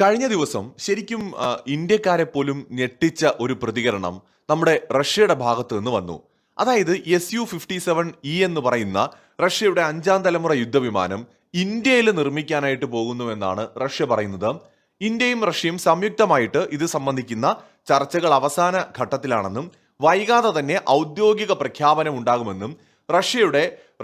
കഴിഞ്ഞ ദിവസം ശരിക്കും ഇന്ത്യക്കാരെ പോലും ഞെട്ടിച്ച ഒരു പ്രതികരണം നമ്മുടെ റഷ്യയുടെ ഭാഗത്ത് നിന്ന് വന്നു. അതായത് Su-57E എന്ന് പറയുന്ന റഷ്യയുടെ 5ാം തലമുറ യുദ്ധവിമാനം ഇന്ത്യയിൽ നിർമ്മിക്കാനായിട്ട് പോകുന്നുവെന്നാണ് റഷ്യ പറയുന്നത്. ഇന്ത്യയും റഷ്യയും സംയുക്തമായിട്ട് ഇത് സംബന്ധിക്കുന്ന ചർച്ചകൾ അവസാന ഘട്ടത്തിലാണെന്നും വൈകാതെ തന്നെ ഔദ്യോഗിക പ്രഖ്യാപനം ഉണ്ടാകുമെന്നും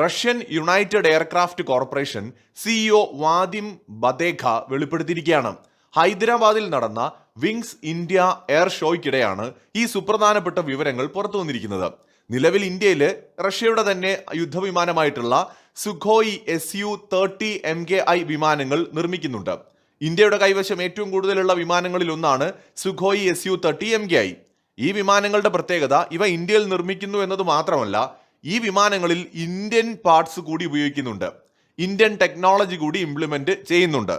Russian United Aircraft Corporation CEO Vadim Badekha വെളിപ്പെടുത്തിയിരിക്കുകയാണ്. ഹൈദരാബാദിൽ നടന്ന വിങ്സ് ഇന്ത്യ എയർ ഷോയ്ക്കിടെയാണ് ഈ സുപ്രധാനപ്പെട്ട വിവരങ്ങൾ പുറത്തു വന്നിരിക്കുന്നത്. നിലവിൽ ഇന്ത്യയിൽ റഷ്യയുടെ തന്നെ യുദ്ധവിമാനമായിട്ടുള്ള സുഖോയ് Su-30 MKI വിമാനങ്ങൾ നിർമ്മിക്കുന്നുണ്ട്. ഇന്ത്യയുടെ കൈവശം ഏറ്റവും കൂടുതലുള്ള വിമാനങ്ങളിൽ ഒന്നാണ് സുഖോയ് Su-30 MKI. ഈ വിമാനങ്ങളുടെ പ്രത്യേകത ഇവ ഇന്ത്യയിൽ നിർമ്മിക്കുന്നു എന്നത് മാത്രമല്ല, ഈ വിമാനങ്ങളിൽ ഇന്ത്യൻ പാർട്സ് കൂടി ഉപയോഗിക്കുന്നുണ്ട്, ഇന്ത്യൻ ടെക്നോളജി കൂടി ഇംപ്ലിമെന്റ് ചെയ്യുന്നുണ്ട്.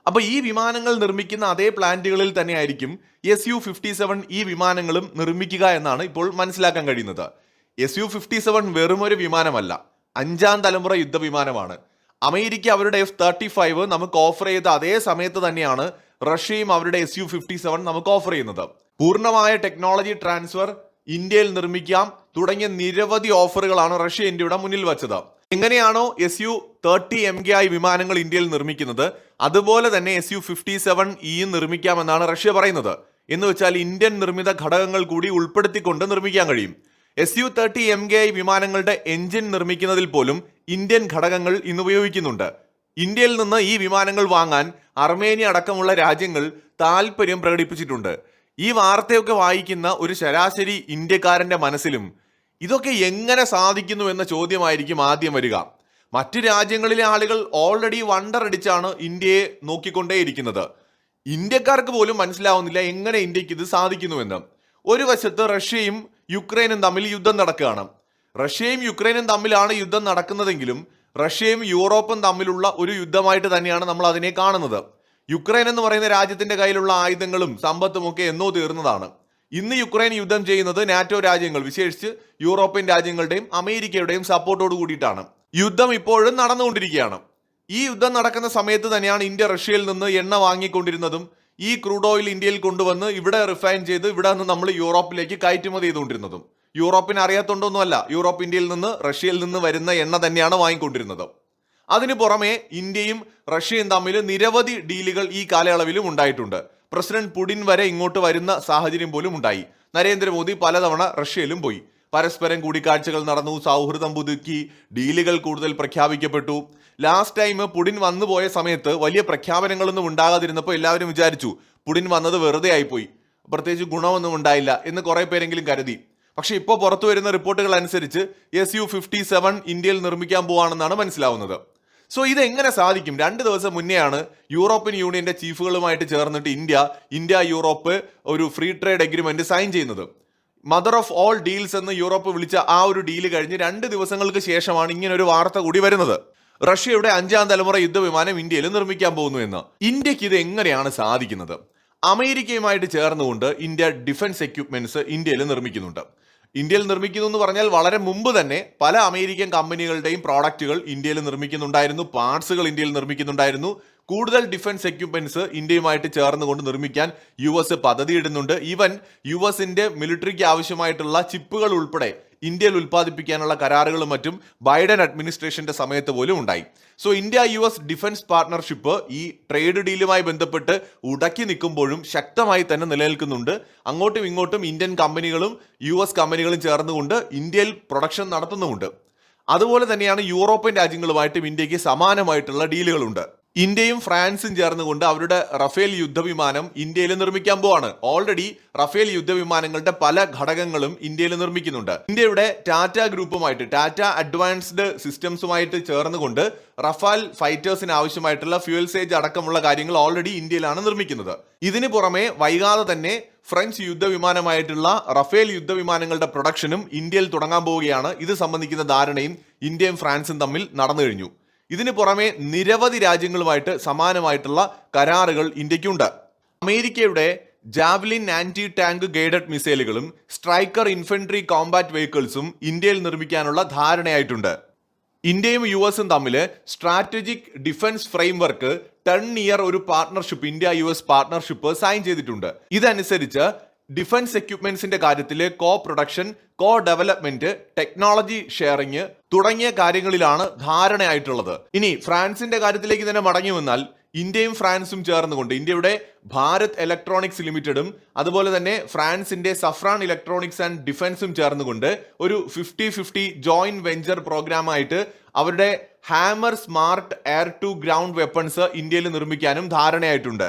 അപ്പോൾ ഈ വിമാനങ്ങൾ നിർമ്മിക്കുന്ന അതേ പ്ലാന്റുകളിൽ തന്നെയായിരിക്കും Su-57 ഈ വിമാനങ്ങളും നിർമ്മിക്കുക എന്നാണ് ഇപ്പോൾ മനസ്സിലാക്കാൻ കഴിയുന്നത്. Su-57 വെറും ഒരു വിമാനമല്ല, 5ാം തലമുറ യുദ്ധവിമാനമാണ്. അമേരിക്ക അവരുടെ F-35 നമുക്ക് ഓഫർ ചെയ്ത അതേ സമയത്ത് തന്നെയാണ് റഷ്യയും അവരുടെ Su-57 നമുക്ക് ഓഫർ ചെയ്യുന്നത്. പൂർണ്ണമായ ടെക്നോളജി ട്രാൻസ്ഫർ, ഇന്ത്യയിൽ നിർമ്മിക്കാം തുടങ്ങിയ നിരവധി ഓഫറുകളാണ് റഷ്യ ഇന്ത്യയുടെ മുന്നിൽ വച്ചത്. എങ്ങനെയാണോ Su-30 MKI വിമാനങ്ങൾ ഇന്ത്യയിൽ നിർമ്മിക്കുന്നത്, അതുപോലെ തന്നെ Su-57E നിർമ്മിക്കാമെന്നാണ് റഷ്യ പറയുന്നത്. എന്ന് വെച്ചാൽ ഇന്ത്യൻ നിർമ്മിത ഘടകങ്ങൾ കൂടി ഉൾപ്പെടുത്തിക്കൊണ്ട് നിർമ്മിക്കാൻ കഴിയും. Su-30 MKI വിമാനങ്ങളുടെ എഞ്ചിൻ നിർമ്മിക്കുന്നതിൽ പോലും ഇന്ത്യൻ ഘടകങ്ങൾ ഇന്ന് ഉപയോഗിക്കുന്നുണ്ട്. ഇന്ത്യയിൽ നിന്ന് ഈ വിമാനങ്ങൾ വാങ്ങാൻ അർമേനിയ അടക്കമുള്ള രാജ്യങ്ങൾ താല്പര്യം പ്രകടിപ്പിച്ചിട്ടുണ്ട്. ഈ വാർത്തയൊക്കെ വായിക്കുന്ന ഒരു ശരാശരി ഇന്ത്യക്കാരന്റെ മനസ്സിലും ഇതൊക്കെ എങ്ങനെ സാധിക്കുന്നു എന്ന ചോദ്യമായിരിക്കും ആദ്യം വരിക. മറ്റു രാജ്യങ്ങളിലെ ആളുകൾ ഓൾറെഡി വണ്ടർ അടിച്ചാണ് ഇന്ത്യയെ നോക്കിക്കൊണ്ടേയിരിക്കുന്നത്. ഇന്ത്യക്കാർക്ക് പോലും മനസ്സിലാവുന്നില്ല എങ്ങനെ ഇന്ത്യക്ക് ഇത് സാധിക്കുന്നുവെന്ന്. ഒരു വശത്ത് റഷ്യയും യുക്രൈനും തമ്മിൽ യുദ്ധം നടക്കുകയാണ്. റഷ്യയും യുക്രൈനും തമ്മിലാണ് യുദ്ധം നടക്കുന്നതെങ്കിലും റഷ്യയും യൂറോപ്പും തമ്മിലുള്ള ഒരു യുദ്ധമായിട്ട് തന്നെയാണ് നമ്മൾ അതിനെ കാണുന്നത്. യുക്രൈൻ എന്ന് പറയുന്ന രാജ്യത്തിന്റെ കയ്യിലുള്ള ആയുധങ്ങളും സമ്പത്തും ഒക്കെ എന്നോ തീർന്നതാണ്. ഇന്ന് യുക്രൈൻ യുദ്ധം ചെയ്യുന്നത് നാറ്റോ രാജ്യങ്ങൾ, വിശേഷിച്ച് യൂറോപ്യൻ രാജ്യങ്ങളുടെയും അമേരിക്കയുടെയും സപ്പോർട്ടോട് കൂടിയിട്ടാണ്. യുദ്ധം ഇപ്പോഴും നടന്നുകൊണ്ടിരിക്കുകയാണ്. ഈ യുദ്ധം നടക്കുന്ന സമയത്ത് തന്നെയാണ് ഇന്ത്യ റഷ്യയിൽ നിന്ന് എണ്ണ വാങ്ങിക്കൊണ്ടിരുന്നതും ഈ ക്രൂഡ് ഓയിൽ ഇന്ത്യയിൽ കൊണ്ടുവന്ന് ഇവിടെ റിഫൈൻ ചെയ്ത് ഇവിടെ നിന്ന് നമ്മൾ യൂറോപ്പിലേക്ക് കയറ്റുമതി ചെയ്തുകൊണ്ടിരുന്നതും. യൂറോപ്പിന് അറിയാത്തോണ്ടൊന്നുമല്ല, യൂറോപ്പ് ഇന്ത്യയിൽ നിന്ന് റഷ്യയിൽ നിന്ന് വരുന്ന എണ്ണ തന്നെയാണ് വാങ്ങിക്കൊണ്ടിരുന്നത്. അതിനു പുറമെ ഇന്ത്യയും റഷ്യയും തമ്മിൽ നിരവധി ഡീലുകൾ ഈ കാലയളവിലും ഉണ്ടായിട്ടുണ്ട്. പ്രസിഡന്റ് പുടിൻ വരെ ഇങ്ങോട്ട് വരുന്ന സാഹചര്യം പോലും ഉണ്ടായി. നരേന്ദ്രമോദി പലതവണ റഷ്യയിലും പോയി. പരസ്പരം കൂടിക്കാഴ്ചകൾ നടന്നു, സൗഹൃദം പുതുക്കി, ഡീലുകൾ കൂടുതൽ പ്രഖ്യാപിക്കപ്പെട്ടു. ലാസ്റ്റ് ടൈം പുടിൻ വന്നു പോയ സമയത്ത് വലിയ പ്രഖ്യാപനങ്ങളൊന്നും ഉണ്ടാകാതിരുന്നപ്പോൾ എല്ലാവരും വിചാരിച്ചു പുടിൻ വന്നത് വെറുതെ ആയിപ്പോയി, പ്രത്യേകിച്ച് ഗുണമൊന്നും ഉണ്ടായില്ല എന്ന് കുറെ പേരെങ്കിലും കരുതി. പക്ഷെ ഇപ്പോൾ പുറത്തു വരുന്ന റിപ്പോർട്ടുകൾ അനുസരിച്ച് Su-57 ഇന്ത്യയിൽ നിർമ്മിക്കാൻ പോവാണെന്നാണ് മനസ്സിലാവുന്നത്. സോ ഇതെങ്ങനെ സാധിക്കും? 2 ദിവസം മുന്നെയാണ് യൂറോപ്യൻ യൂണിയന്റെ ചീഫുകളുമായിട്ട് ചേർന്നിട്ട് ഇന്ത്യ യൂറോപ്പ് ഒരു ഫ്രീ ട്രേഡ് എഗ്രിമെന്റ് സൈൻ ചെയ്യുന്നത്. മദർ ഓഫ് ഓൾ ഡീൽസ് എന്ന് യൂറോപ്പ് വിളിച്ച ആ ഒരു ഡീല് കഴിഞ്ഞ് 2 ദിവസങ്ങൾക്ക് ശേഷമാണ് ഇങ്ങനെ ഒരു വാർത്ത കൂടി വരുന്നത്. റഷ്യയുടെ 5ാം തലമുറ യുദ്ധവിമാനം ഇന്ത്യയിൽ നിർമ്മിക്കാൻ പോകുന്നു എന്ന്. ഇന്ത്യക്ക് ഇത് എങ്ങനെയാണ് സാധിക്കുന്നത്? അമേരിക്കയുമായിട്ട് ചേർന്നുകൊണ്ട് ഇന്ത്യ ഡിഫൻസ് എക്യുപ്മെന്റ്സ് ഇന്ത്യയിൽ നിർമ്മിക്കുന്നുണ്ട്. ഇന്ത്യയിൽ നിർമ്മിക്കുന്നു എന്ന് പറഞ്ഞാൽ വളരെ മുമ്പ് തന്നെ പല അമേരിക്കൻ കമ്പനികളുടെയും പ്രോഡക്റ്റുകൾ ഇന്ത്യയിൽ നിർമ്മിക്കുന്നുണ്ടായിരുന്നു, പാർട്സുകൾ ഇന്ത്യയിൽ നിർമ്മിക്കുന്നുണ്ടായിരുന്നു. കൂടുതൽ ഡിഫൻസ് എക്യുപ്മെന്റ്സ് ഇന്ത്യയുമായിട്ട് ചേർന്നുകൊണ്ട് നിർമ്മിക്കാൻ US പദ്ധതിയിടുന്നുണ്ട്. ഈവൻ US മിലിറ്ററിക്ക് ആവശ്യമായിട്ടുള്ള ചിപ്പുകൾ ഉൾപ്പെടെ ഇന്ത്യയിൽ ഉൽപ്പാദിപ്പിക്കാനുള്ള കരാറുകളും മറ്റും ബൈഡൻ അഡ്മിനിസ്ട്രേഷന്റെ സമയത്ത് പോലും ഉണ്ടായി. So India US defence partnership ഈ ട്രേഡ് ഡീലുമായി ബന്ധപ്പെട്ട് ഉടക്കി നിൽക്കുമ്പോഴും ശക്തമായി തന്നെ നിലനിൽക്കുന്നുണ്ട്. അങ്ങോട്ടും ഇങ്ങോട്ടും ഇന്ത്യൻ കമ്പനികളും US കമ്പനികളും ചേർന്നുകൊണ്ട് ഇന്ത്യയിൽ പ്രൊഡക്ഷൻ നടത്തുന്നുമുണ്ട്. അതുപോലെ തന്നെയാണ് യൂറോപ്യൻ രാജ്യങ്ങളുമായിട്ടും ഇന്ത്യക്ക് സമാനമായിട്ടുള്ള ഡീലുകളുണ്ട്. ഇന്ത്യയും ഫ്രാൻസും ചേർന്നുകൊണ്ട് അവരുടെ റഫേൽ യുദ്ധവിമാനം ഇന്ത്യയിൽ നിർമ്മിക്കാൻ പോവാണ്. ഓൾറെഡി റഫേൽ യുദ്ധവിമാനങ്ങളുടെ പല ഘടകങ്ങളും ഇന്ത്യയിൽ നിർമ്മിക്കുന്നുണ്ട്. ഇന്ത്യയുടെ ടാറ്റ ഗ്രൂപ്പുമായിട്ട്, ടാറ്റ അഡ്വാൻസ്ഡ് സിസ്റ്റംസുമായിട്ട് ചേർന്നുകൊണ്ട് റഫാൽ ഫൈറ്റേഴ്സിന് ആവശ്യമായിട്ടുള്ള ഫ്യൂൽ സേജ് അടക്കമുള്ള കാര്യങ്ങൾ ഓൾറെഡി ഇന്ത്യയിലാണ് നിർമ്മിക്കുന്നത്. ഇതിന് പുറമെ വൈകാതെ തന്നെ ഫ്രഞ്ച് യുദ്ധവിമാനമായിട്ടുള്ള റഫേൽ യുദ്ധവിമാനങ്ങളുടെ പ്രൊഡക്ഷനും ഇന്ത്യയിൽ തുടങ്ങാൻ പോവുകയാണ്. ഇത് സംബന്ധിക്കുന്ന ധാരണയും ഇന്ത്യയും ഫ്രാൻസും തമ്മിൽ നടന്നു കഴിഞ്ഞു. ഇതിന് പുറമെ നിരവധി രാജ്യങ്ങളുമായിട്ട് സമാനമായിട്ടുള്ള കരാറുകൾ ഇന്ത്യക്കുണ്ട്. അമേരിക്കയുടെ ജാവലിൻ ആന്റി ടാങ്ക് ഗൈഡഡ് മിസൈലുകളും സ്ട്രൈക്കർ ഇൻഫൻട്രി കോമ്പാറ്റ് വെഹിക്കിൾസും ഇന്ത്യയിൽ നിർമ്മിക്കാനുള്ള ധാരണയായിട്ടുണ്ട്. ഇന്ത്യയും യു എസും തമ്മിൽ സ്ട്രാറ്റജിക് ഡിഫൻസ് ഫ്രെയിംവർക്ക് 10 ഇയർ ഒരു partnership, India U S partnership sign ചെയ്തിട്ടുണ്ട്. ഇതനുസരിച്ച് ഡിഫൻസ് എക്യുപ്മെന്റ്സിന്റെ കാര്യത്തിൽ co production, co development, technology sharing തുടങ്ങിയ കാര്യങ്ങളിലാണ് ധാരണയായിട്ടുള്ളത്. ഇനി ഫ്രാൻസിന്റെ കാര്യത്തിലേക്ക് തന്നെ മടങ്ങി വന്നാൽ ഇന്ത്യയും ഫ്രാൻസും ചേർന്നുകൊണ്ട് ഇന്ത്യയുടെ ഭാരത് ഇലക്ട്രോണിക്സ് ലിമിറ്റഡും അതുപോലെ തന്നെ ഫ്രാൻസിന്റെ സഫ്രാൻ ഇലക്ട്രോണിക്സ് ആൻഡ് ഡിഫൻസും ചേർന്നുകൊണ്ട് ഒരു 50-50 ജോയിന്റ് വെഞ്ചർ പ്രോഗ്രാമായിട്ട് അവരുടെ Hammer smart air to ground weapons ഇന്ത്യയിൽ നിർമ്മിക്കാനും ധാരണയായിട്ടുണ്ട്.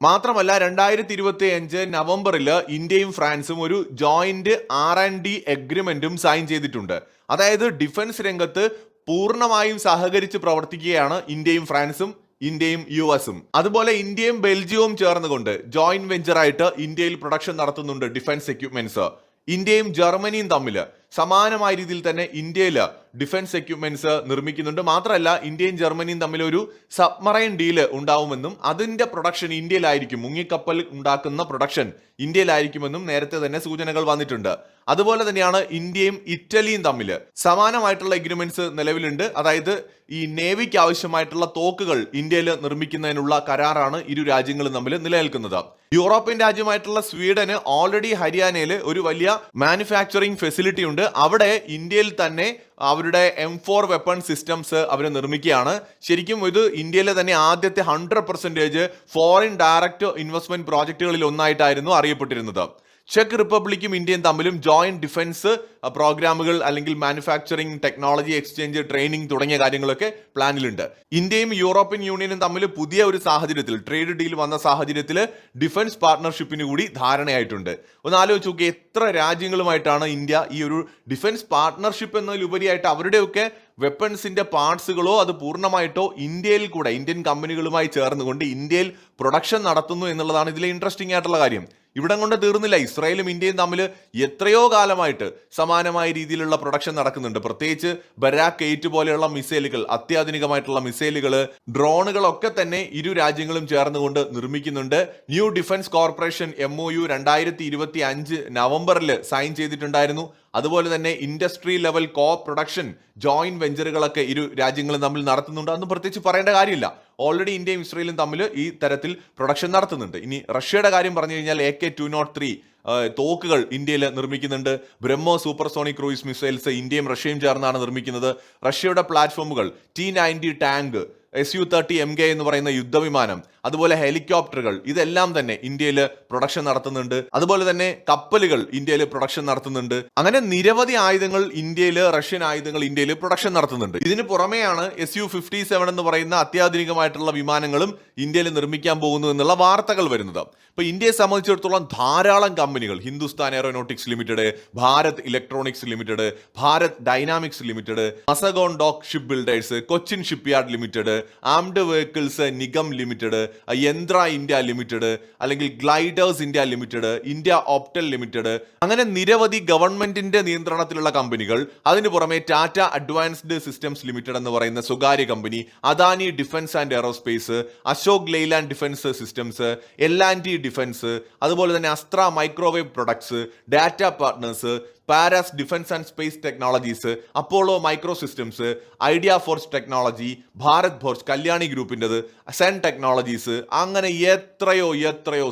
മാത്രമല്ല 2025 നവംബറിൽ ഇന്ത്യയും ഫ്രാൻസും ഒരു ജോയിന്റ് R&D എഗ്രിമെന്റും സൈൻ ചെയ്തിട്ടുണ്ട്. അതായത് ഡിഫൻസ് രംഗത്ത് പൂർണ്ണമായും സഹകരിച്ച് പ്രവർത്തിക്കുകയാണ് ഇന്ത്യയും ഫ്രാൻസും, ഇന്ത്യയും യു എസും. അതുപോലെ ഇന്ത്യയും ബെൽജിയവും ചേർന്നുകൊണ്ട് ജോയിന്റ് വെഞ്ചറായിട്ട് ഇന്ത്യയിൽ പ്രൊഡക്ഷൻ നടത്തുന്നുണ്ട് ഡിഫൻസ് എക്യുപ്മെന്റ്സ്. ഇന്ത്യയും ജർമ്മനിയും തമ്മിൽ സമാനമായ രീതിയിൽ തന്നെ ഇന്ത്യയിൽ ഡിഫൻസ് എക്യുപ്മെന്റ്സ് നിർമ്മിക്കുന്നുണ്ട്. മാത്രമല്ല ഇന്ത്യയും ജർമ്മനിയും തമ്മിൽ ഒരു സബ്മറൈൻ ഡീല് ഉണ്ടാവുമെന്നും അതിന്റെ പ്രൊഡക്ഷൻ ഇന്ത്യയിലായിരിക്കും, മുങ്ങിക്കപ്പൽ ഉണ്ടാക്കുന്ന പ്രൊഡക്ഷൻ ഇന്ത്യയിലായിരിക്കുമെന്നും നേരത്തെ തന്നെ സൂചനകൾ വന്നിട്ടുണ്ട്. അതുപോലെ തന്നെയാണ് ഇന്ത്യയും ഇറ്റലിയും തമ്മിൽ സമാനമായിട്ടുള്ള എഗ്രിമെന്റ്സ് നിലവിലുണ്ട്. അതായത് ഈ നേവിക്ക് ആവശ്യമായിട്ടുള്ള തോക്കുകൾ ഇന്ത്യയിൽ നിർമ്മിക്കുന്നതിനുള്ള കരാറാണ് ഇരു രാജ്യങ്ങളും തമ്മിൽ നിലനിൽക്കുന്നത്. യൂറോപ്യൻ രാജ്യമായിട്ടുള്ള സ്വീഡന് ഓൾറെഡി ഹരിയാനയിൽ ഒരു വലിയ മാനുഫാക്ചറിംഗ് ഫെസിലിറ്റി ഉണ്ട്. അവിടെ ഇന്ത്യയിൽ തന്നെ അവരുടെ M4 വെപ്പൺ സിസ്റ്റംസ് അവർ നിർമ്മിക്കുകയാണ്. ശരിക്കും ഇത് ഇന്ത്യയിലെ തന്നെ ആദ്യത്തെ 100% ഫോറിൻ ഡയറക്റ്റ് ഇൻവെസ്റ്റ്മെന്റ് പ്രോജക്റ്റുകളിൽ ഒന്നായിട്ടായിരുന്നു അറിയപ്പെട്ടിരുന്നത്. ചെക്ക് റിപ്പബ്ലിക്കും ഇന്ത്യയും തമ്മിലും ജോയിന്റ് ഡിഫൻസ് പ്രോഗ്രാമുകൾ അല്ലെങ്കിൽ മാനുഫാക്ചറിംഗ്, ടെക്നോളജി എക്സ്ചേഞ്ച്, ട്രെയിനിങ് തുടങ്ങിയ കാര്യങ്ങളൊക്കെ പ്ലാനിലുണ്ട്. ഇന്ത്യയും യൂറോപ്യൻ യൂണിയനും തമ്മിൽ പുതിയ ഒരു സാഹചര്യത്തിൽ, ട്രേഡ് ഡീൽ വന്ന സാഹചര്യത്തിൽ ഡിഫൻസ് പാർട്ണർഷിപ്പിന് കൂടി ധാരണയായിട്ടുണ്ട്. ഒന്ന് ആലോചിച്ച് നോക്കി, എത്ര രാജ്യങ്ങളുമായിട്ടാണ് ഇന്ത്യ ഈ ഒരു ഡിഫൻസ് പാർട്ണർഷിപ്പ് എന്നതിലുപരിയായിട്ട് അവരുടെയൊക്കെ വെപ്പൺസിന്റെ പാർട്സുകളോ അത് പൂർണ്ണമായിട്ടോ ഇന്ത്യയിൽ കൂടെ ഇന്ത്യൻ കമ്പനികളുമായി ചേർന്നുകൊണ്ട് ഇന്ത്യയിൽ പ്രൊഡക്ഷൻ നടത്തുന്നു എന്നുള്ളതാണ് ഇതിലെ ഇൻട്രസ്റ്റിംഗ് ആയിട്ടുള്ള കാര്യം. ഇവിടം കൊണ്ട് തീർന്നില്ല. ഇസ്രായേലും ഇന്ത്യയും തമ്മിൽ എത്രയോ കാലമായിട്ട് സമാനമായ രീതിയിലുള്ള പ്രൊഡക്ഷൻ നടക്കുന്നുണ്ട്. പ്രത്യേകിച്ച് ബരാക്ക് 8 പോലെയുള്ള മിസൈലുകൾ, അത്യാധുനികമായിട്ടുള്ള മിസൈലുകൾ, ഡ്രോണുകളൊക്കെ തന്നെ ഇരു രാജ്യങ്ങളും ചേർന്നുകൊണ്ട് നിർമ്മിക്കുന്നുണ്ട്. ന്യൂ ഡിഫൻസ് കോർപ്പറേഷൻ MOU 2025 നവംബറിൽ സൈൻ ചെയ്തിട്ടുണ്ടായിരുന്നു. അതുപോലെ തന്നെ industry level co production joint വെഞ്ചറുകളൊക്കെ ഇരു രാജ്യങ്ങളും തമ്മിൽ നടത്തുന്നുണ്ട്. അതൊന്നും പ്രത്യേകിച്ച് പറയേണ്ട കാര്യമില്ല. ഓൾറെഡി ഇന്ത്യയും ഇസ്രയേലും തമ്മിൽ ഈ തരത്തിൽ പ്രൊഡക്ഷൻ നടത്തുന്നുണ്ട്. ഇനി റഷ്യയുടെ കാര്യം പറഞ്ഞു കഴിഞ്ഞാൽ AK-203 തോക്കുകൾ ഇന്ത്യയിൽ നിർമ്മിക്കുന്നുണ്ട്. ബ്രഹ്മോ സൂപ്പർസോണിക് ക്രൂയിസ് മിസൈൽസ് ഇന്ത്യയും റഷ്യയും ചേർന്നാണ് നിർമ്മിക്കുന്നത്. റഷ്യയുടെ പ്ലാറ്റ്ഫോമുകൾ T-90 ടാങ്ക്, Su-30 MK എന്ന് പറയുന്ന യുദ്ധവിമാനം, അതുപോലെ ഹെലികോപ്റ്ററുകൾ, ഇതെല്ലാം തന്നെ ഇന്ത്യയിൽ പ്രൊഡക്ഷൻ നടത്തുന്നുണ്ട്. അതുപോലെ തന്നെ കപ്പലുകൾ ഇന്ത്യയിൽ പ്രൊഡക്ഷൻ നടത്തുന്നുണ്ട്. അങ്ങനെ നിരവധി ആയുധങ്ങൾ ഇന്ത്യയിൽ, റഷ്യൻ ആയുധങ്ങൾ ഇന്ത്യയിൽ പ്രൊഡക്ഷൻ നടത്തുന്നുണ്ട്. ഇതിന് പുറമെയാണ് Su-57 എന്ന് പറയുന്ന അത്യാധുനികമായിട്ടുള്ള വിമാനങ്ങളും ഇന്ത്യയിൽ നിർമ്മിക്കാൻ പോകുന്നു എന്നുള്ള വാർത്തകൾ വരുന്നത്. ഇപ്പൊ ഇന്ത്യയെ സംബന്ധിച്ചിടത്തോളം ധാരാളം കമ്പനികൾ, Hindustan aeronautics limited, Bharat electronics limited, Bharat dynamics limited, Mazagon dock ship builders, Cochin shipyard limited, armed vehicles Nigam limited, യന്ത്ര ഇന്ത്യ ലിമിറ്റഡ്, അല്ലെങ്കിൽ gliders India limited, India Optel limited, അങ്ങനെ നിരവധി ഗവൺമെന്റിന്റെ നിയന്ത്രണത്തിലുള്ള കമ്പനികൾ. അതിനു പുറമെ ടാറ്റ അഡ്വാൻസ്ഡ് സിസ്റ്റംസ് ലിമിറ്റഡ് എന്ന് പറയുന്ന സ്വകാര്യ company, Adani defence and aerospace, Ashok Leyland defence systems, L&T defence, അതുപോലെ തന്നെ Astra microwave products, data partners, Paras defence and space technologies, Apollo micro systems, idea forge technology, Bharat forge, Kalyani ഗ്രൂപ്പിൻ്റെത്, സെൻ ടെക്നോളജീസ്, അങ്ങനെ എത്രയോ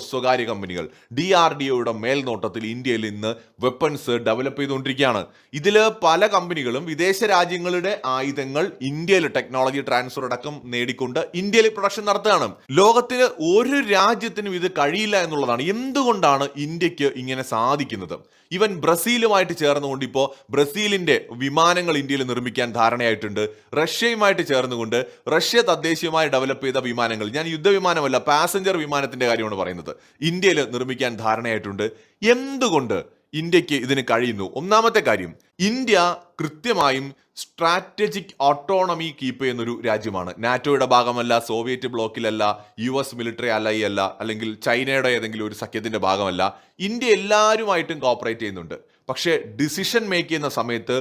സ്വകാര്യ കമ്പനികൾ DRDOയുടെ മേൽനോട്ടത്തിൽ ഇന്ത്യയിൽ ഇന്ന് വെപ്പൺസ് ഡെവലപ്പ് ചെയ്തുകൊണ്ടിരിക്കുകയാണ്. ഇതിൽ പല കമ്പനികളും വിദേശ രാജ്യങ്ങളുടെ ആയുധങ്ങൾ ഇന്ത്യയിൽ ടെക്നോളജി ട്രാൻസ്ഫർ അടക്കം നേടിക്കൊണ്ട് ഇന്ത്യയിൽ പ്രൊഡക്ഷൻ നടത്തുകയാണ്. ലോകത്തിന് ഒരു രാജ്യത്തിനും ഇത് കഴിയില്ല എന്നുള്ളതാണ്. എന്തുകൊണ്ടാണ് ഇന്ത്യക്ക് ഇങ്ങനെ സാധിക്കുന്നത്? ഈവൻ ബ്രസീലുമായിട്ട് ചേർന്നുകൊണ്ട് ഇപ്പോൾ ബ്രസീലിന്റെ വിമാനങ്ങൾ ഇന്ത്യയിൽ നിർമ്മിക്കാൻ ധാരണയായിട്ടുണ്ട്. റഷ്യയുമായിട്ട് ചേർന്നുകൊണ്ട് റഷ്യ തദ്ദേശീയമായി ഡെവലപ്പ് ചെയ്ത വിമാനങ്ങൾ, ഞാൻ യുദ്ധവിമാനമല്ല പാസഞ്ചർ വിമാനത്തിന്റെ കാര്യമാണ് പറയുന്നത്, ഇന്ത്യയിൽ നിർമ്മിക്കാൻ ധാരണയായിട്ടുണ്ട്. എന്തുകൊണ്ട് ഇന്ത്യക്ക് ഇതിന് കഴിയുന്നു? ഒന്നാമത്തെ കാര്യം, ഇന്ത്യ കൃത്യമായും സ്ട്രാറ്റജിക് ഓട്ടോണമി കീപ്പ് ചെയ്യുന്നൊരു രാജ്യമാണ്. നാറ്റോയുടെ ഭാഗമല്ല, സോവിയറ്റ് ബ്ലോക്കിലല്ല, US മിലിറ്ററി അലൈ അല്ല, അല്ലെങ്കിൽ ചൈനയുടെ ഏതെങ്കിലും ഒരു സഖ്യത്തിന്റെ ഭാഗമല്ല. ഇന്ത്യ എല്ലാവരുമായിട്ടും കോപ്പറേറ്റ് ചെയ്യുന്നുണ്ട്. പക്ഷേ ഡിസിഷൻ മേക്ക് ചെയ്യുന്ന സമയത്ത്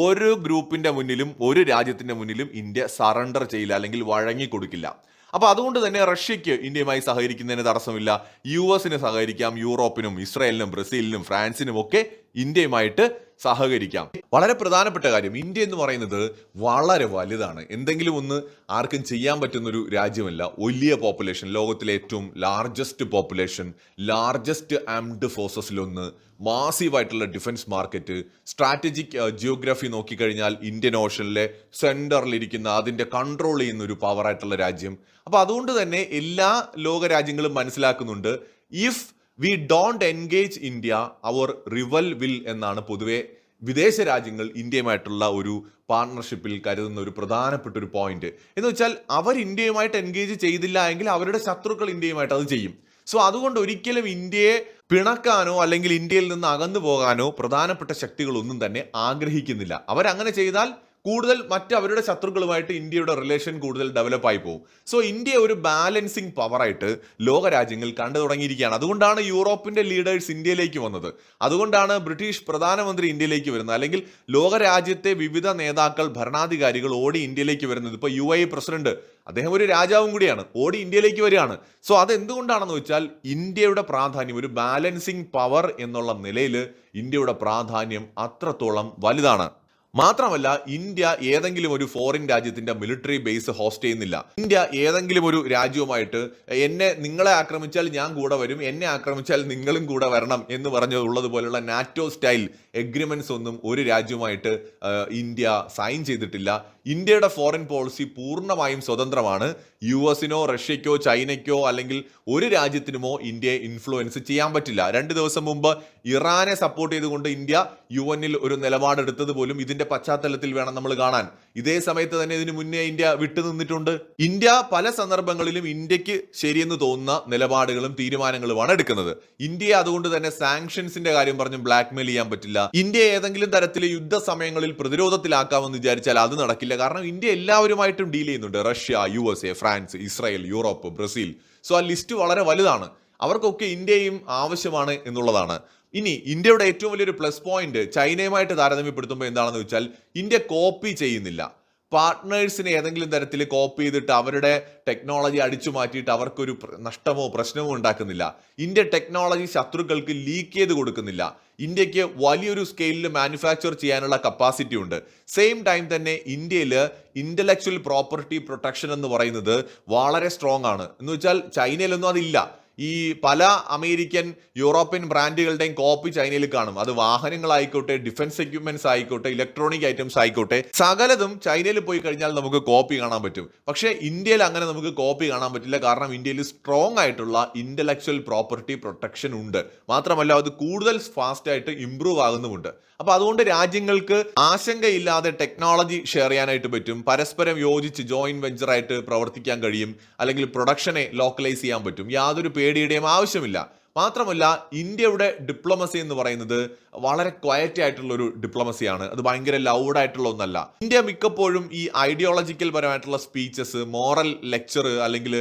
ഒരു ഗ്രൂപ്പിന്റെ മുന്നിലും, ഒരു രാജ്യത്തിന്റെ മുന്നിലും ഇന്ത്യ സറണ്ടർ ചെയ്യില്ല, അല്ലെങ്കിൽ വഴങ്ങി കൊടുക്കില്ല. അപ്പൊ അതുകൊണ്ട് തന്നെ റഷ്യക്ക് ഇന്ത്യയുമായി സഹകരിക്കുന്നതിന് തടസ്സമില്ല. US സഹകരിക്കാം, യൂറോപ്പിനും ഇസ്രായേലിനും ബ്രസീലിനും ഫ്രാൻസിനും ഒക്കെ ഇന്ത്യയുമായിട്ട് സഹകരിക്കാം. വളരെ പ്രധാനപ്പെട്ട കാര്യം, ഇന്ത്യ എന്ന് പറയുന്നത് വളരെ വലുതാണ്. എന്തെങ്കിലും ഒന്ന് ആർക്കും ചെയ്യാൻ പറ്റുന്ന ഒരു രാജ്യമല്ല. വലിയ പോപ്പുലേഷൻ, ലോകത്തിലെ ഏറ്റവും ലാർജസ്റ്റ് പോപ്പുലേഷൻ, ലാർജസ്റ്റ് ആംഡ് ഫോഴ്സസിലൊന്ന്, മാസീവ് ആയിട്ടുള്ള ഡിഫൻസ് മാർക്കറ്റ്, സ്ട്രാറ്റജിക് ജിയോഗ്രഫി നോക്കിക്കഴിഞ്ഞാൽ ഇന്ത്യൻ ഓഷനിലെ സെന്ററിലിരിക്കുന്ന, അതിന്റെ കൺട്രോൾ ചെയ്യുന്ന ഒരു പവറായിട്ടുള്ള രാജ്യം. അപ്പൊ അതുകൊണ്ട് തന്നെ എല്ലാ ലോക രാജ്യങ്ങളും മനസ്സിലാക്കുന്നുണ്ട്, if we don't engage India our rival will എന്നാണ് പൊതുവെ വിദേശ രാജ്യങ്ങൾ ഇന്ത്യയുമായിട്ടുള്ള ഒരു പാർട്ണർഷിപ്പിൽ കരുതുന്ന ഒരു പ്രധാനപ്പെട്ട ഒരു പോയിന്റ്. എന്ന് വെച്ചാൽ അവർ ഇന്ത്യയുമായിട്ട് എൻഗേജ് ചെയ്തില്ല എങ്കിൽ അവരുടെ ശത്രുക്കൾ ഇന്ത്യയുമായിട്ട് അത് ചെയ്യും. സോ അതുകൊണ്ട് ഒരിക്കലും ഇന്ത്യയെ പിണക്കാനോ അല്ലെങ്കിൽ ഇന്ത്യയിൽ നിന്ന് അകന്നു പോകാനോ പ്രധാനപ്പെട്ട ശക്തികളൊന്നും തന്നെ ആഗ്രഹിക്കുന്നില്ല. അവരങ്ങനെ ചെയ്താൽ കൂടുതൽ അവരുടെ ശത്രുക്കളുമായിട്ട് ഇന്ത്യയുടെ റിലേഷൻ കൂടുതൽ ഡെവലപ്പ് ആയി പോകും. സോ ഇന്ത്യ ഒരു ബാലൻസിങ് പവറായിട്ട് ലോകരാജ്യങ്ങൾ കണ്ടു തുടങ്ങിയിരിക്കുകയാണ്. അതുകൊണ്ടാണ് യൂറോപ്പിന്റെ ലീഡേഴ്സ് ഇന്ത്യയിലേക്ക് വന്നത്, അതുകൊണ്ടാണ് ബ്രിട്ടീഷ് പ്രധാനമന്ത്രി ഇന്ത്യയിലേക്ക് വരുന്നത്, അല്ലെങ്കിൽ ലോകരാജ്യത്തെ വിവിധ നേതാക്കൾ, ഭരണാധികാരികൾ ഓടി ഇന്ത്യയിലേക്ക് വരുന്നത്. ഇപ്പൊ UAE പ്രസിഡന്റ്, അദ്ദേഹം ഒരു രാജാവും കൂടിയാണ്, ഓടി ഇന്ത്യയിലേക്ക് വരികയാണ്. സോ അതെന്തുകൊണ്ടാണെന്ന് വെച്ചാൽ ഇന്ത്യയുടെ പ്രാധാന്യം, ഒരു ബാലൻസിങ് പവർ എന്നുള്ള നിലയിൽ ഇന്ത്യയുടെ പ്രാധാന്യം അത്രത്തോളം വലുതാണ്. മാത്രമല്ല, ഇന്ത്യ ഏതെങ്കിലും ഒരു ഫോറിൻ രാജ്യത്തിന്റെ മിലിറ്ററി ബേസ് ഹോസ്റ്റ് ചെയ്യുന്നില്ല. ഇന്ത്യ ഏതെങ്കിലും ഒരു രാജ്യവുമായിട്ട് നിങ്ങളെ ആക്രമിച്ചാൽ ഞാൻ കൂടെ വരും, എന്നെ ആക്രമിച്ചാൽ നിങ്ങളും കൂടെ വരണം എന്ന് പറഞ്ഞുള്ളതുപോലുള്ള നാറ്റോ സ്റ്റൈൽ എഗ്രിമെന്റ്സ് ഒന്നും ഒരു രാജ്യവുമായിട്ട് ഇന്ത്യ സൈൻ ചെയ്തിട്ടില്ല. ഇന്ത്യയുടെ ഫോറിൻ പോളിസി പൂർണ്ണമായും സ്വതന്ത്രമാണ്. US-നോ റഷ്യക്കോ ചൈനയ്ക്കോ അല്ലെങ്കിൽ ഒരു രാജ്യത്തിനുമോ ഇന്ത്യയെ ഇൻഫ്ലുവൻസ് ചെയ്യാൻ പറ്റില്ല. 2 ദിവസം മുമ്പ് ഇറാനെ സപ്പോർട്ട് ചെയ്തുകൊണ്ട് ഇന്ത്യ UN-ൽ ഒരു നിലപാടെടുത്തത് പോലും ഇതിന്റെ പശ്ചാത്തലത്തിൽ വേണം നമ്മൾ കാണാൻ. ഇതേ സമയത്ത് തന്നെ ഇതിനു മുന്നേ ഇന്ത്യ വിട്ടുനിന്നിട്ടുണ്ട്. ഇന്ത്യ പല സന്ദർഭങ്ങളിലും ഇന്ത്യക്ക് ശരിയെന്ന് തോന്നുന്ന നിലപാടുകളും തീരുമാനങ്ങളുമാണ് എടുക്കുന്നത്. ഇന്ത്യയെ അതുകൊണ്ട് തന്നെ സാങ്ഷൻസിന്റെ കാര്യം പറഞ്ഞ് ബ്ലാക്ക്മെയിൽ ചെയ്യാൻ പറ്റില്ല. ഇന്ത്യ ഏതെങ്കിലും തരത്തിൽ യുദ്ധ സമയങ്ങളിൽ പ്രതിരോധത്തിലാക്കാമെന്ന് വിചാരിച്ചാൽ അത് നടക്കില്ല. കാരണം ഇന്ത്യ എല്ലാവരുമായിട്ടും ഡീൽ ചെയ്യുന്നുണ്ട്. Russia, USA, France, Israel, Europe, Brazil. So ആ ലിസ്റ്റ് വളരെ വലുതാണ്. അവർക്കൊക്കെ ഇന്ത്യയും ആവശ്യമാണ് എന്നുള്ളതാണ്. ഇനി ഇന്ത്യയുടെ ഏറ്റവും വലിയൊരു പ്ലസ് പോയിന്റ് ചൈനയുമായിട്ട് താരതമ്യപ്പെടുത്തുമ്പോൾ എന്താണെന്ന് വെച്ചാൽ, ഇന്ത്യ കോപ്പി ചെയ്യുന്നില്ല. പാർട്ട്നേഴ്സിനെ ഏതെങ്കിലും തരത്തിൽ കോപ്പി ചെയ്തിട്ട് അവരുടെ ടെക്നോളജി അടിച്ചു മാറ്റിയിട്ട് അവർക്കൊരു നഷ്ടമോ പ്രശ്നമോ ഉണ്ടാക്കുന്നില്ല. ഇന്ത്യ ടെക്നോളജി ശത്രുക്കൾക്ക് ലീക്ക് ചെയ്ത് കൊടുക്കുന്നില്ല. ഇന്ത്യക്ക് വലിയൊരു സ്കെയിലിൽ മാനുഫാക്ചർ ചെയ്യാനുള്ള കപ്പാസിറ്റി ഉണ്ട്. സെയിം ടൈം തന്നെ ഇന്ത്യയിൽ ഇന്റലക്ച്വൽ പ്രോപ്പർട്ടി പ്രൊട്ടക്ഷൻ എന്ന് പറയുന്നത് വളരെ സ്ട്രോങ് ആണ്. എന്ന് വെച്ചാൽ ചൈനയിലൊന്നും അതില്ല. ഈ പല അമേരിക്കൻ, യൂറോപ്യൻ ബ്രാൻഡുകളുടെയും കോപ്പി ചൈനയിൽ കാണും. അത് വാഹനങ്ങളായിക്കോട്ടെ, ഡിഫൻസ് എക്യുപ്മെന്റ്സ് ആയിക്കോട്ടെ, ഇലക്ട്രോണിക് ഐറ്റംസ് ആയിക്കോട്ടെ, സകലതും ചൈനയിൽ പോയി കഴിഞ്ഞാൽ നമുക്ക് കോപ്പി കാണാൻ പറ്റും. പക്ഷേ ഇന്ത്യയിൽ അങ്ങനെ നമുക്ക് കോപ്പി കാണാൻ പറ്റില്ല. കാരണം ഇന്ത്യയിൽ സ്ട്രോങ് ആയിട്ടുള്ള ഇന്റലക്ച്വൽ പ്രോപ്പർട്ടി പ്രൊട്ടക്ഷൻ ഉണ്ട്. മാത്രമല്ല അത് കൂടുതൽ ഫാസ്റ്റ് ആയിട്ട് ഇംപ്രൂവ് ആകുന്നുമുണ്ട്. അപ്പൊ അതുകൊണ്ട് രാജ്യങ്ങൾക്ക് ആശങ്കയില്ലാതെ ടെക്നോളജി ഷെയർ ചെയ്യാനായിട്ട് പറ്റും. പരസ്പരം യോജിച്ച് ജോയിന്റ് വെഞ്ചർ ആയിട്ട് പ്രവർത്തിക്കാൻ കഴിയും. അല്ലെങ്കിൽ പ്രൊഡക്ഷനെ ലോക്കലൈസ് ചെയ്യാൻ പറ്റും. യാതൊരു പേടിയുടെയും ആവശ്യമില്ല. മാത്രമല്ല, ഇന്ത്യയുടെ ഡിപ്ലോമസി എന്ന് പറയുന്നത് വളരെ ക്വയറ്റ് ആയിട്ടുള്ള ഒരു ഡിപ്ലോമസിയാണ്. അത് ഭയങ്കര ലൗഡ് ആയിട്ടുള്ള ഒന്നല്ല. ഇന്ത്യ മിക്കപ്പോഴും ഈ ഐഡിയോളജിക്കൽ പരമായിട്ടുള്ള സ്പീച്ചസ്, മോറൽ ലെക്ചർ അല്ലെങ്കിൽ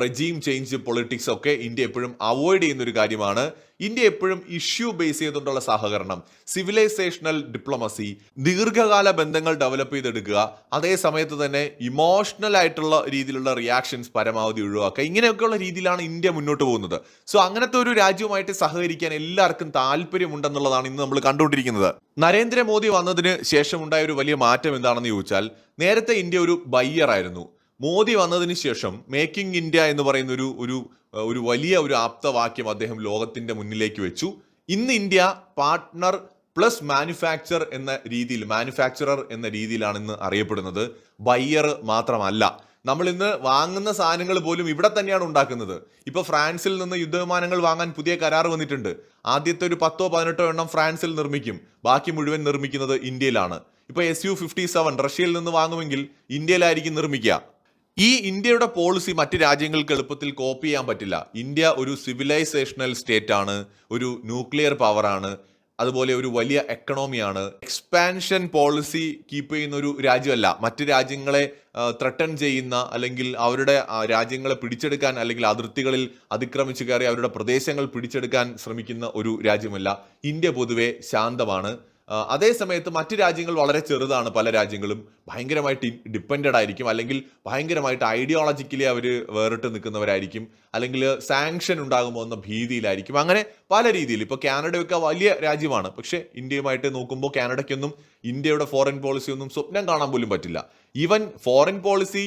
റെജീം ചേഞ്ച് പൊളിറ്റിക്സ് ഒക്കെ ഇന്ത്യ എപ്പോഴും അവോയ്ഡ് ചെയ്യുന്ന ഒരു കാര്യമാണ്. ഇന്ത്യ എപ്പോഴും ഇഷ്യൂ ബേസ് ചെയ്തുകൊണ്ടുള്ള സഹകരണം, സിവിലൈസേഷണൽ ഡിപ്ലോമസി, ദീർഘകാല ബന്ധങ്ങൾ ഡെവലപ്പ് ചെയ്തെടുക്കുക, അതേ സമയത്ത് തന്നെ ഇമോഷണൽ ആയിട്ടുള്ള രീതിയിലുള്ള റിയാക്ഷൻസ് പരമാവധി ഒഴിവാക്കുക, ഇങ്ങനെയൊക്കെയുള്ള രീതിയിലാണ് ഇന്ത്യ മുന്നോട്ട് പോകുന്നത്. സോ അങ്ങനത്തെ ഒരു രാജ്യവുമായിട്ട് സഹകരിക്കാൻ എല്ലാവർക്കും താല്പര്യമുണ്ടെന്നുള്ളതാണ് ഇന്ന് നമ്മൾ കണ്ടുകൊണ്ടിരിക്കുന്നത്. നരേന്ദ്രമോദി വന്നതിന് ശേഷം ഉണ്ടായ ഒരു വലിയ മാറ്റം എന്താണെന്ന് ചോദിച്ചാൽ, നേരത്തെ ഇന്ത്യ ഒരു ബയ്യർ ആയിരുന്നു. മോദി വന്നതിന് ശേഷം മേക്കിംഗ് ഇന്ത്യ എന്ന് പറയുന്ന ഒരു വലിയ ഒരു ആപ്തവാക്യം അദ്ദേഹം ലോകത്തിന്റെ മുന്നിലേക്ക് വെച്ചു. ഇന്ന് ഇന്ത്യ പാർട്ട്ണർ പ്ലസ് മാനുഫാക്ചറർ എന്ന രീതിയിലാണ് ഇന്ന് അറിയപ്പെടുന്നത്. ബയ്യർ മാത്രമല്ല, നമ്മൾ ഇന്ന് വാങ്ങുന്ന സാധനങ്ങൾ പോലും ഇവിടെ തന്നെയാണ് ഉണ്ടാക്കുന്നത്. ഇപ്പൊ ഫ്രാൻസിൽ നിന്ന് യുദ്ധവിമാനങ്ങൾ വാങ്ങാൻ പുതിയ കരാർ വന്നിട്ടുണ്ട്. ആദ്യത്തെ ഒരു 10-18 എണ്ണം ഫ്രാൻസിൽ നിർമ്മിക്കും, ബാക്കി മുഴുവൻ നിർമ്മിക്കുന്നത് ഇന്ത്യയിലാണ്. ഇപ്പൊ SU-57 റഷ്യയിൽ നിന്ന് വാങ്ങുമെങ്കിൽ ഇന്ത്യയിലായിരിക്കും നിർമ്മിക്കുക. ഈ ഇന്ത്യയുടെ പോളിസി മറ്റ് രാജ്യങ്ങൾക്ക് എളുപ്പത്തിൽ കോപ്പി ചെയ്യാൻ പറ്റില്ല. ഇന്ത്യ ഒരു സിവിലൈസേഷണൽ സ്റ്റേറ്റ് ആണ്, ഒരു ന്യൂക്ലിയർ പവറാണ്, അതുപോലെ ഒരു വലിയ എക്കണോമിയാണ്. എക്സ്പാൻഷൻ പോളിസി കീപ്പ് ചെയ്യുന്ന ഒരു രാജ്യമല്ല. മറ്റ് രാജ്യങ്ങളെ ത്രട്ടൺ ചെയ്യുന്ന, അല്ലെങ്കിൽ അവരുടെ രാജ്യങ്ങളെ പിടിച്ചെടുക്കാൻ, അല്ലെങ്കിൽ അതിർത്തികളിൽ അതിക്രമിച്ചു കയറി അവരുടെ പ്രദേശങ്ങൾ പിടിച്ചെടുക്കാൻ ശ്രമിക്കുന്ന ഒരു രാജ്യമല്ല. ഇന്ത്യ പൊതുവെ ശാന്തമാണ്. അതേ സമയത്ത് മറ്റ് രാജ്യങ്ങൾ വളരെ ചെറുതാണ്. പല രാജ്യങ്ങളും ഭയങ്കരമായിട്ട് ഡിപ്പെൻഡഡ് ആയിരിക്കും, അല്ലെങ്കിൽ ഭയങ്കരമായിട്ട് ഐഡിയോളജിക്കലി അവർ വേറിട്ട് നിൽക്കുന്നവരായിരിക്കും, അല്ലെങ്കിൽ സാങ്ഷൻ ഉണ്ടാകുമോ എന്ന ഭീതിയിലായിരിക്കും. അങ്ങനെ പല രീതിയിൽ ഇപ്പോൾ കാനഡയൊക്കെ വലിയ രാജ്യമാണ്, പക്ഷേ ഇന്ത്യയുമായിട്ട് നോക്കുമ്പോൾ കാനഡയ്ക്കൊന്നും ഇന്ത്യയുടെ ഫോറിൻ പോളിസി ഒന്നും സ്വപ്നം കാണാൻ പോലും പറ്റില്ല. ഈവൻ ഫോറിൻ പോളിസി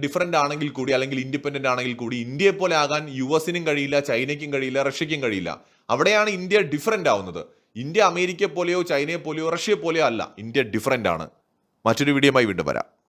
ഡിഫറൻ്റ് ആണെങ്കിൽ കൂടി, അല്ലെങ്കിൽ ഇൻഡിപെൻഡൻ്റ് ആണെങ്കിൽ കൂടി, ഇന്ത്യയെ പോലെ ആകാൻ യുഎസിനും കഴിയില്ല, ചൈനയ്ക്കും കഴിയില്ല, റഷ്യയ്ക്കും കഴിയില്ല. അവിടെയാണ് ഇന്ത്യ ഡിഫറൻ്റ് ആവുന്നത്. ഇന്ത്യ അമേരിക്കയെ പോലെയോ ചൈനയെ പോലെയോ റഷ്യയെ പോലെയോ അല്ല. ഇന്ത്യ ഡിഫറൻ്റ് ആണ്. മറ്റൊരു വീഡിയോയുമായി വീണ്ടും വരാം.